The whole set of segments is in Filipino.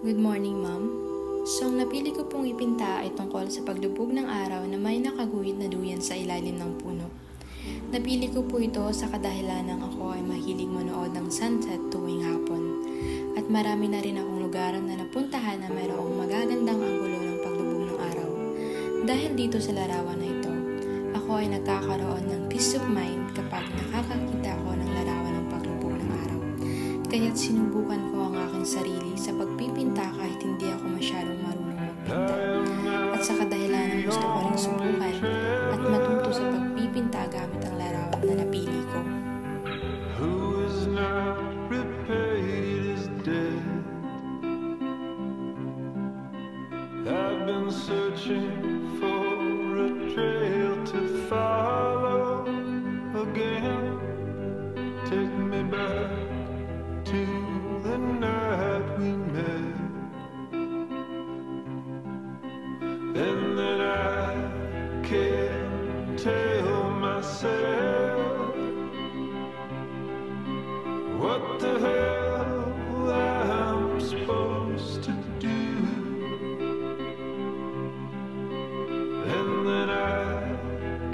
Good morning, Ma'am. So, ang napili ko pong ipinta ay tungkol sa paglubog ng araw na may nakaguhit na duyan sa ilalim ng puno. Napili ko po ito sa kadahilanang ako ay mahilig manood ng sunset tuwing hapon. At marami na rin akong lugar na napuntahan na mayroong magagandang anggulo ng paglubog ng araw. Dahil dito sa larawan na ito, ako ay nagkakaroon ng peace of mind kapag nakakakita ako ng larawan ng paglubog ng araw. Kaya't sinubukan ko ang aking sarili sa pagpipinta kahit hindi ako masyadong marunong magpinta. At sa kadahilanang gusto ko rin subukan at matuto sa pagpipinta gamit ang larawan na napili ko. Who is not repaid is dead. I've been searching for a trail to follow again. Take me back to the night we met. And then I can't tell myself what the hell I'm supposed to do. And then I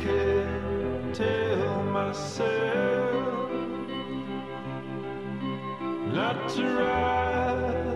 can't tell myself not to rise